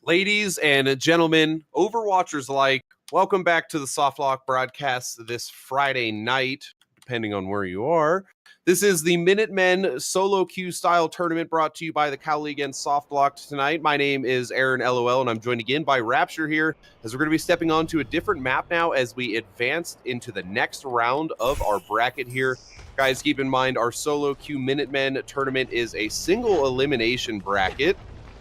Ladies and gentlemen, Overwatchers alike, welcome back to the Softlock broadcast this Friday night, depending on where you are. This is the Minutemen solo queue style tournament brought to you by the Cali against Softlocked tonight. My name is Aaron LOL, and I'm joined again by Rapture here, as we're going to be stepping on to a different map now as we advance into the next round of our bracket here. Guys, keep in mind our solo queue Minutemen tournament is a single elimination bracket,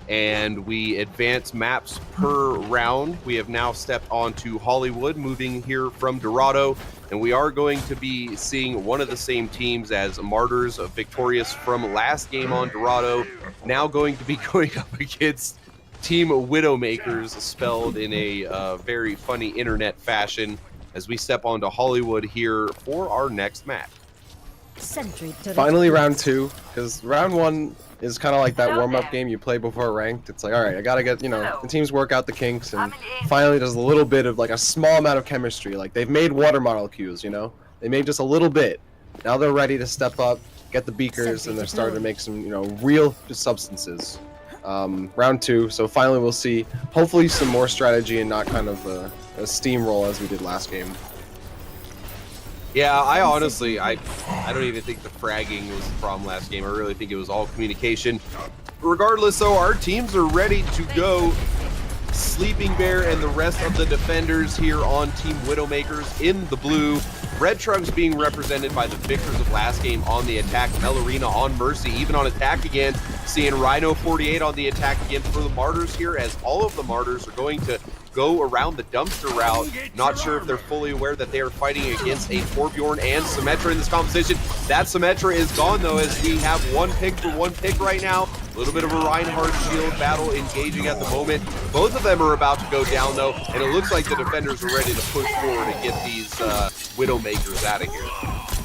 and we advance maps per round. We have now stepped onto Hollywood, moving here from Dorado, and we are going to be seeing one of the same teams as Martyrs, victorious from last game on Dorado, now going to be going up against Team Widowmakers, spelled in a very funny internet fashion, as we step onto Hollywood here for our next match. Finally round two, because round one is kind of like that warm-up game you play before ranked. It's like, all right, I gotta get, the teams work out the kinks, and finally there's a little bit of like a small amount of chemistry. Like they've made water molecules, they made just a little bit. Now they're ready to step up, get the beakers, and they're starting to make some, real substances. Round two, so finally we'll see hopefully some more strategy and not kind of a steamroll as we did last game. Yeah, I honestly, I don't even think the fragging was the problem last game. I really think it was all communication. Regardless, though, our teams are ready to go. Sleeping Bear and the rest of the defenders here on Team Widowmakers in the blue. Red Trunks being represented by the victors of last game on the attack. Melorina on Mercy, even on attack again. Seeing Rhino 48 on the attack again for the Martyrs here, as all of the Martyrs are going to go around the dumpster route. Not sure if they're fully aware that they are fighting against a Torbjorn and Symmetra in this competition. That Symmetra is gone, though, as we have one pick for one pick right now. A little bit of a Reinhardt shield battle engaging at the moment. Both of them are about to go down, though, and it looks like the defenders are ready to push forward and get these Widowmakers out of here.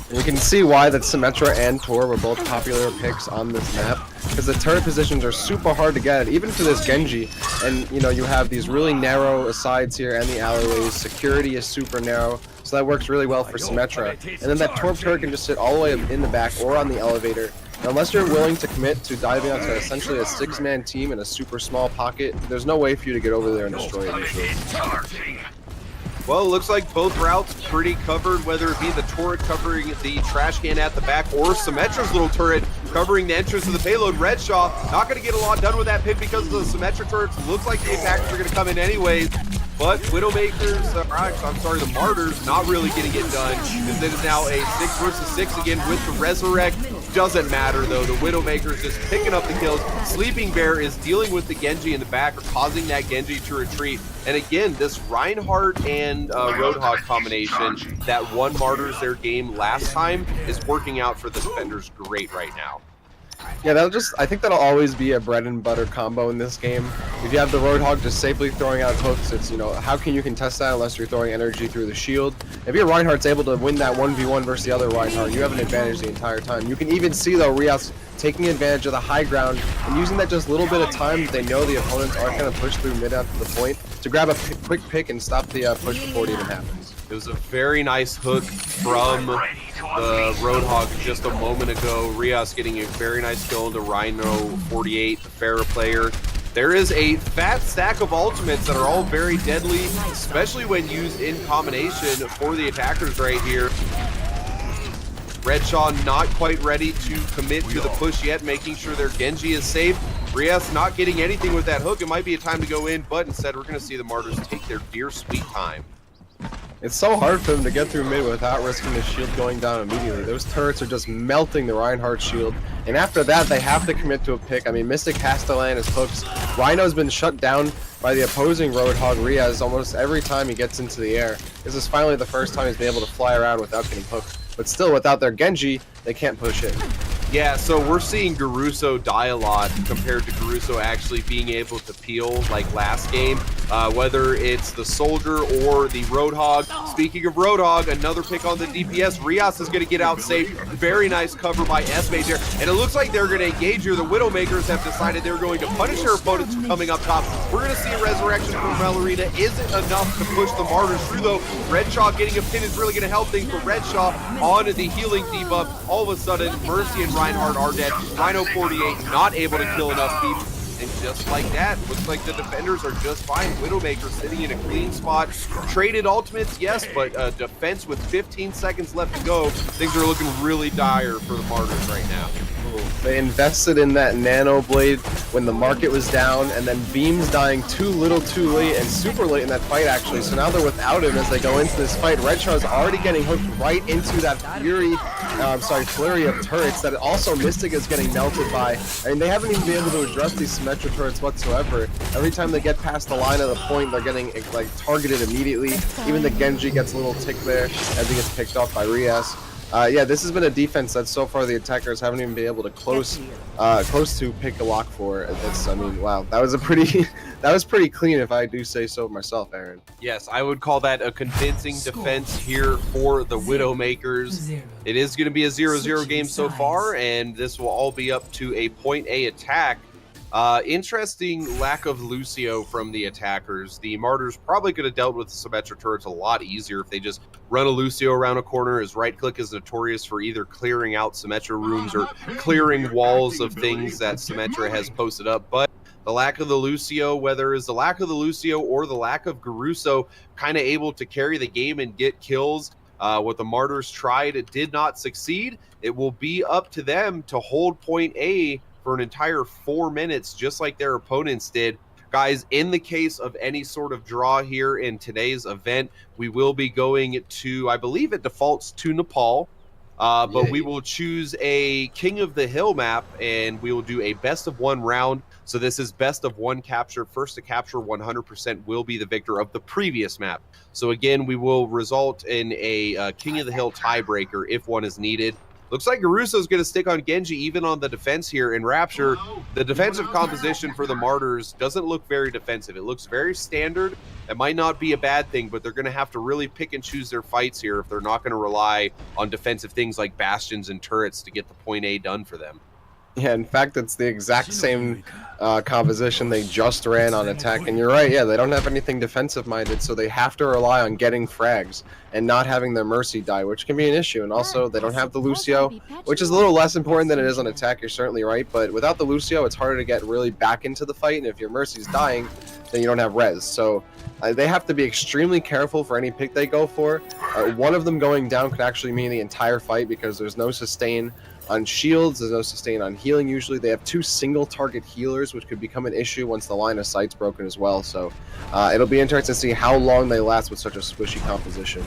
And you can see why that Symmetra and Tor were both popular picks on this map, because the turret positions are super hard to get, even for this Genji. And you have these really narrow sides here and the alleyways. Security is super narrow, so that works really well for Symmetra. And then that Torp turret can just sit all the way in the back or on the elevator. And unless you're willing to commit to diving onto essentially a six-man team in a super small pocket, there's no way for you to get over there and destroy it usually. Well, it looks like both routes pretty covered, whether it be the turret covering the trash can at the back or Symmetra's little turret covering the entrance of the payload. Redshaw not going to get a lot done with that pick because of the Symmetra turrets. Looks like the attackers are going to come in anyways. But Widowmakers, the Martyrs, not really getting it done, as it is now a 6 versus 6 again with the Resurrect. Doesn't matter, though. The Widowmakers just picking up the kills. Sleeping Bear is dealing with the Genji in the back, or causing that Genji to retreat. And again, this Reinhardt and Roadhog combination that won Martyrs their game last time is working out for the defenders great right now. Yeah, I think that'll always be a bread and butter combo in this game. If you have the Roadhog just safely throwing out hooks, it's, how can you contest that unless you're throwing energy through the shield? If your Reinhardt's able to win that 1v1 versus the other Reinhardt, you have an advantage the entire time. You can even see, though, Rias taking advantage of the high ground and using that just little bit of time that they know the opponents aren't going to push through mid up to the point to grab a quick pick and stop the push before it even happens. It was a very nice hook from the Roadhog just a moment ago. Rias getting a very nice kill into Rhino 48, the Pharah player. There is a fat stack of ultimates that are all very deadly, especially when used in combination for the attackers right here. Redshaw not quite ready to commit to the push yet, making sure their Genji is safe. Rias not getting anything with that hook. It might be a time to go in, but instead we're going to see the Martyrs take their dear sweet time. It's so hard for them to get through mid without risking the shield going down immediately. Those turrets are just melting the Reinhardt shield. And after that, they have to commit to a pick. I mean, Mystic has to land his hooks. Rhino's been shut down by the opposing Roadhog Riaz almost every time he gets into the air. This is finally the first time he's been able to fly around without getting hooked. But still, without their Genji, they can't push it. Yeah, so we're seeing Garuso die a lot compared to Garuso actually being able to peel like last game, whether it's the Soldier or the Roadhog. Speaking of Roadhog, another pick on the DPS. Rias is going to get out safe. Very nice cover by S-Mage here. And it looks like they're going to engage here. The Widowmakers have decided they're going to punish their opponents coming up top. We're going to see a resurrection from Melorina. Isn't enough to push the Martyrs through, though. Redshaw getting a pin is really going to help things for Redshaw on the healing debuff. All of a sudden, Mercy and Reinhardt are dead. Rhino 48 not able to kill enough people. And just like that, looks like the defenders are just fine. Widowmaker sitting in a clean spot. Traded ultimates, yes, but defense with 15 seconds left to go. Things are looking really dire for the Martyrs right now. They invested in that Nano Blade when the market was down, and then Beam's dying too little too late, and super late in that fight actually, so now they're without him as they go into this fight. Red Char's already getting hooked right into that flurry of turrets that also Mystic is getting melted by. I mean, they haven't even been able to address these Symmetra turrets whatsoever. Every time they get past the line of the point, they're getting like targeted immediately. Even the Genji gets a little tick there as he gets picked off by Rias. Yeah, this has been a defense that so far the attackers haven't even been able to close to pick a lock for. I mean, wow, that was a pretty that was pretty clean if I do say so myself, Aaron. Yes, I would call that a convincing defense here for the Widowmakers. It is going to be a 0-0 game so far, and this will all be up to a point A attack. Interesting lack of Lucio from the attackers. The Martyrs probably could have dealt with the Symmetra turrets a lot easier if they just run a Lucio around a corner. His right click is notorious for either clearing out Symmetra rooms or clearing walls of things that Symmetra has posted up. But the lack of the Lucio, whether it's the lack of the Lucio or the lack of Garuso kind of able to carry the game and get kills, what the Martyrs tried, it did not succeed. It will be up to them to hold point A for an entire 4 minutes, just like their opponents did. Guys, in the case of any sort of draw here in today's event, we will be going to, I believe it defaults to Nepal, but we will choose a King of the Hill map, and we will do a best of one round. So this is best of one capture. First to capture 100% will be the victor of the previous map. So again, we will result in a King of the Hill tiebreaker if one is needed. Looks like Garuso is going to stick on Genji even on the defense here in Rapture. The defensive composition for the Martyrs doesn't look very defensive. It looks very standard. It might not be a bad thing, but they're going to have to really pick and choose their fights here if they're not going to rely on defensive things like bastions and turrets to get the point A done for them. Yeah, in fact, it's the exact same composition they just ran on attack. And you're right, yeah, they don't have anything defensive-minded, so they have to rely on getting frags and not having their Mercy die, which can be an issue. And also, they don't have the Lucio, which is a little less important than it is on attack, you're certainly right. But without the Lucio, it's harder to get really back into the fight, and if your Mercy's dying, then you don't have res. So they have to be extremely careful for any pick they go for. One of them going down could actually mean the entire fight because there's no sustain on shields, there's no sustain on healing usually. They have 2 single target healers, which could become an issue once the line of sight's broken as well. So it'll be interesting to see how long they last with such a squishy composition.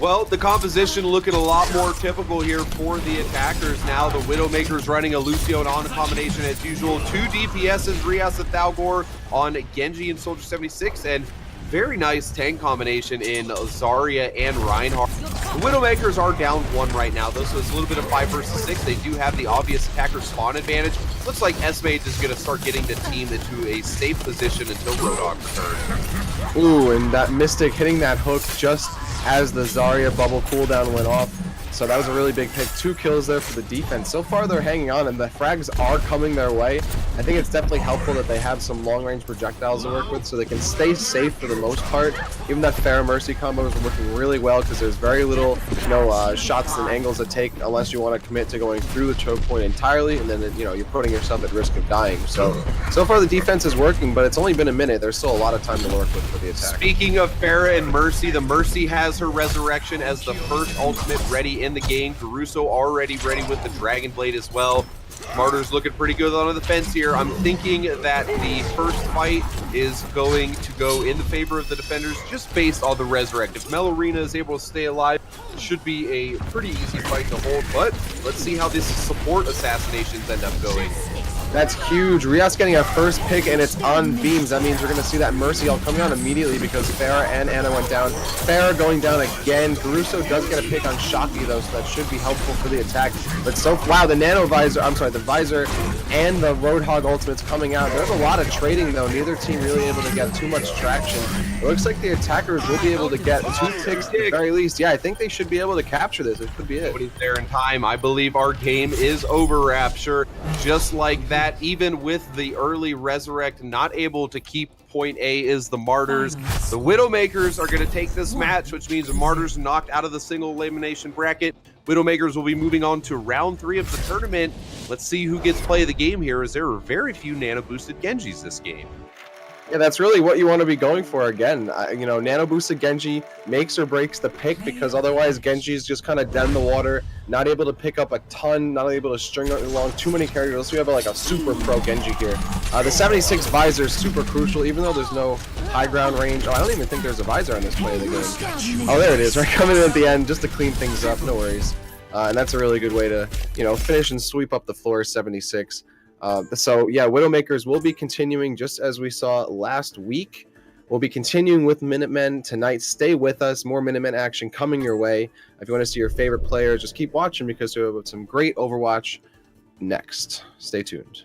Well, the composition looking a lot more typical here for the attackers now. The Widowmakers running a Lucio and Ana combination as usual. 2 DPSs, Rias and Thalgor on Genji and Soldier 76, and very nice tank combination in Zarya and Reinhardt. The Widowmakers are down 1 right now, though, so it's a little bit of 5 versus 6. They do have the obvious attacker spawn advantage. Looks like S-Mage is going to start getting the team into a safe position until Roadhog returns. Ooh, and that Mystic hitting that hook just as the Zarya bubble cooldown went off. So that was a really big pick. 2 kills there for the defense. So far they're hanging on and the frags are coming their way. I think it's definitely helpful that they have some long-range projectiles to work with so they can stay safe for the most part. Even that Pharah Mercy combo is working really well because there's very little shots and angles to take unless you want to commit to going through the choke point entirely, and then you're putting yourself at risk of dying. So far the defense is working, but it's only been a minute. There's still a lot of time to work with for the attack. Speaking of Pharah and Mercy, the Mercy has her resurrection as the first ultimate ready in the game. Garuso already ready with the Dragon Blade as well. Martyrs looking pretty good on the defense here. I'm thinking that the first fight is going to go in the favor of the defenders just based on the resurrect. If Melorina is able to stay alive, it should be a pretty easy fight to hold, but let's see how these support assassinations end up going. That's huge. Rias getting a first pick, and it's on beams. That means we're going to see that Mercy all coming on immediately because Pharah and Ana went down. Pharah going down again. Garuso does get a pick on Shocky, though, so that should be helpful for the attack. But wow, the Nano Visor, the Visor and the Roadhog ultimates coming out. There's a lot of trading, though. Neither team really able to get too much traction. It looks like the attackers will be able to get 2 picks at the very least. Yeah, I think they should be able to capture this. It could be it. Nobody's there in time. I believe our game is over, Rapture. Just like that. Even with the early resurrect, not able to keep point A is the Martyrs. The Widowmakers are going to take this match, which means the Martyrs knocked out of the single elimination bracket. Widowmakers will be moving on to round 3 of the tournament. Let's see who gets play of the game here, as there are very few nano boosted Genjis this game. Yeah, that's really what you want to be going for again. Nano boosted Genji makes or breaks the pick, because otherwise Genji is just kind of dead in the water, not able to pick up a ton, not able to string along too many characters. So we have like a super pro Genji here. The 76 visor is super crucial, even though there's no high ground range. Oh, I don't even think there's a visor on this play of the game. Oh, there it is, right, coming in at the end just to clean things up, no worries. And that's a really good way to, finish and sweep up the floor, 76. So yeah, Widowmakers will be continuing just as we saw last week. We'll be continuing with Minutemen tonight. Stay with us. More Minutemen action coming your way. If you want to see your favorite players, just keep watching, because we have some great Overwatch next. Stay tuned.